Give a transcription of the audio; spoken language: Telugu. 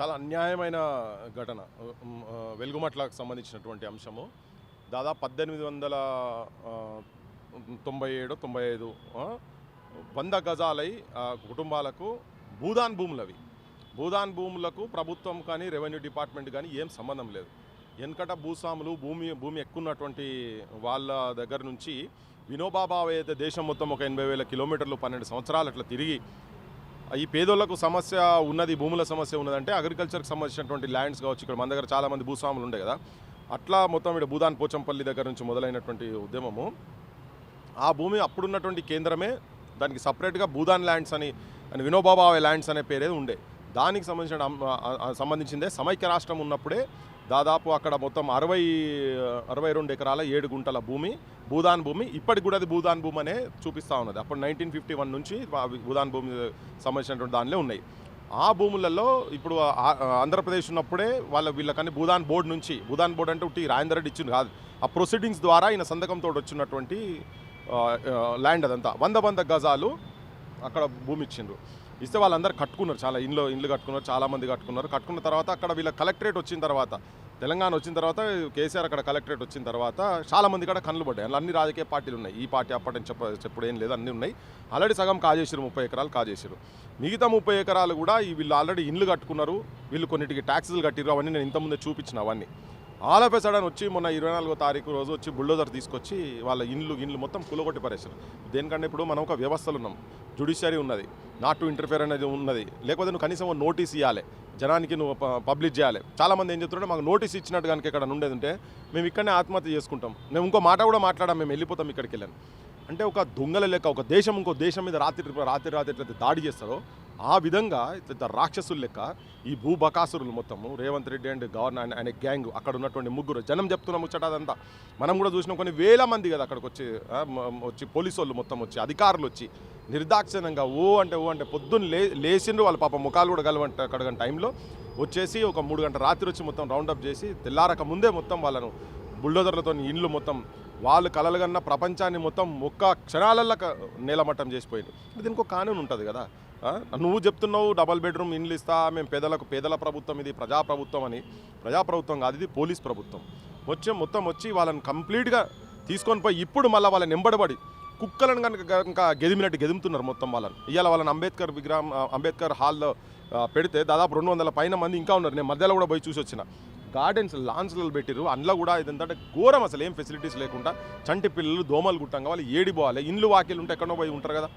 చాలా అన్యాయమైన ఘటన. వెలుగుమట్లకు సంబంధించినటువంటి అంశము. దాదాపు 1897, 95 100 గజాలై కుటుంబాలకు భూదాన్ భూములవి. భూదాన్ భూములకు ప్రభుత్వం కానీ రెవెన్యూ డిపార్ట్మెంట్ కానీ ఏం సంబంధం లేదు. వెనకట భూస్వాములు భూమి ఎక్కున్నటువంటి వాళ్ళ దగ్గర నుంచి వినోబాబావ అయితే దేశం మొత్తం ఒక 80,000 కిలోమీటర్లు 12 సంవత్సరాలు అట్లా తిరిగి ఈ పేదోళ్లకు సమస్య ఉన్నది, భూముల సమస్య ఉన్నదంటే అగ్రికల్చర్కి సంబంధించినటువంటి ల్యాండ్స్ కావచ్చు. ఇక్కడ మన దగ్గర చాలామంది భూస్వాములు ఉండే కదా, అట్లా మొత్తం ఇక్కడ భూదాన్ పోచంపల్లి దగ్గర నుంచి మొదలైనటువంటి ఉద్యమము. ఆ భూమి అప్పుడున్నటువంటి కేంద్రమే దానికి సపరేట్గా భూదాన్ ల్యాండ్స్ అని వినోబాబావ ల్యాండ్స్ అనే పేరే ఉండే. దానికి సంబంధించిందే సమైక్య రాష్ట్రం ఉన్నప్పుడే దాదాపు అక్కడ మొత్తం 62 ఎకరాల 7 గుంటల భూమి భూదాన్ భూమి. ఇప్పటికి కూడా అది భూదాన్ భూమి అనే చూపిస్తూ ఉన్నది. అప్పుడు 1951 నుంచి భూదాన్ భూమి సంబంధించినటువంటి దానిలో ఉన్నాయి. ఆ భూములలో ఇప్పుడు ఆంధ్రప్రదేశ్ ఉన్నప్పుడే వీళ్ళకని భూదాన్ బోర్డు నుంచి, భూదాన్ బోర్డు అంటే ఉట్టి రాజేందర్ రెడ్డి ఇచ్చింది కాదు, ఆ ప్రొసీడింగ్స్ ద్వారా ఈయన సంతకంతో వచ్చినటువంటి ల్యాండ్ అదంతా 100 గజాలు అక్కడ భూమి ఇచ్చిండ్రు. ఇస్తే వాళ్ళందరూ కట్టుకున్నారు, చాలా ఇండ్లు కట్టుకున్నారు, చాలామంది కట్టుకున్న తర్వాత అక్కడ వీళ్ళ కలెక్టరేట్ వచ్చిన తర్వాత, తెలంగాణ వచ్చిన తర్వాత కేసీఆర్ అక్కడ కలెక్టరేట్ వచ్చిన తర్వాత చాలామంది కూడా కళ్ళు పడ్డాయి. అందులో అన్ని రాజకీయ పార్టీలు ఉన్నాయి, ఈ పార్టీ అప్పటి చెప్పుడు ఏం లేదు, అన్నీ ఉన్నాయి. ఆల్రెడీ సగం కాజేసారు, 30 ఎకరాలు కాజేసారు. మిగతా 30 ఎకరాలు కూడా వీళ్ళు ఆల్రెడీ ఇండ్లు కట్టుకున్నారు, వీళ్ళు కొన్నిటికి ట్యాక్సులు కట్టిరు. అవన్నీ నేను ఇంతకుముందే చూపించిన. అవన్నీ ఆల్ ఆఫ్ ఎ సడన్ వచ్చి మొన్న 24వ తారీఖు రోజు వచ్చి బుల్డోజర్ తీసుకొచ్చి వాళ్ళ ఇండ్లు మొత్తం కులగొట్టి పరేశారు. దేనికంటే ఇప్పుడు మనం ఒక వ్యవస్థలు ఉన్నాం, జ్యుడిషియరీ ఉన్నది, నాట్ టు ఇంటర్ఫియర్ అనేది ఉన్నది. లేకపోతే నువ్వు కనీసం నోటీస్ ఇవ్వాలి, జనానికి నువ్వు పబ్లిష్ చేయాలి. చాలామంది ఏం చెప్తుంటే మాకు నోటీస్ ఇచ్చినట్టు కనుక ఇక్కడ ఉండేది ఉంటే మేము ఇక్కడనే ఆత్మహత్య చేసుకుంటాం, మేము ఇంకో మాట కూడా మాట్లాడాం, మేము వెళ్ళిపోతాం ఇక్కడికి వెళ్ళాను అంటే ఒక దొంగల లెక్క ఒక దేశం ఇంకో దేశం మీద రాత్రి ఎట్లయితే దాడి చేస్తారో ఆ విధంగా ఇట్లా రాక్షసుల లెక్క ఈ భూబకాసురులు మొత్తము రేవంత్ రెడ్డి అండ్ గవర్నర్ ఆయన గ్యాంగ్ అక్కడ ఉన్నటువంటి ముగ్గురు జనం చెప్తున్న ముచ్చట అదంతా మనం కూడా చూసినాం. కొన్ని వేల మంది కదా అక్కడికి వచ్చి పోలీసు వాళ్ళు మొత్తం వచ్చి అధికారులు వచ్చి నిర్దాక్షిణ్యంగా ఓ అంటే పొద్దున్న లేచిండ్రు. వాళ్ళ పాప ముఖాలు కూడా కడగని టైంలో వచ్చేసి ఒక 3 గంటల రాత్రి వచ్చి మొత్తం రౌండప్ చేసి తెల్లారక ముందే మొత్తం వాళ్ళను బుల్డోజర్లతో ఇండ్లు మొత్తం వాళ్ళు కలలుగన్న ప్రపంచాన్ని మొత్తం ఒక్క క్షణాలల్లో నేలమట్టం చేసిపోయింది. దీనికి ఒక కానూన్ ఉంటుంది కదా. నువ్వు చెప్తున్నావు డబల్ బెడ్రూమ్ ఇండ్లు ఇస్తా, మేము పేదల ప్రభుత్వం, ఇది ప్రజాప్రభుత్వం అని. ప్రజాప్రభుత్వం కాదు, ఇది పోలీస్ ప్రభుత్వం. మొత్తం వచ్చి వాళ్ళని కంప్లీట్గా తీసుకొని పోయి ఇప్పుడు మళ్ళీ వాళ్ళని ఎంబడబడి కుక్కలను కనుక గెదిమినట్టు గెదుముతున్నారు మొత్తం వాళ్ళని. ఇవాళ వాళ్ళని అంబేద్కర్ హాల్లో పెడితే దాదాపు 200 పైన మంది ఇంకా ఉన్నారు. నేను మధ్యలో కూడా పోయి చూసి వచ్చిన. గార్డెన్స్ లాన్స్లలో పెట్టిరు, అందులో కూడా ఇదంటే ఘోరం, అసలు ఏం ఫెసిలిటీస్ లేకుండా చంటి పిల్లలు దోమలు గుట్టంగా వాళ్ళు ఏడిపోవాలి. ఇండ్లు వాకిలు ఉంటే ఎక్కడో పోయి ఉంటారు కదా.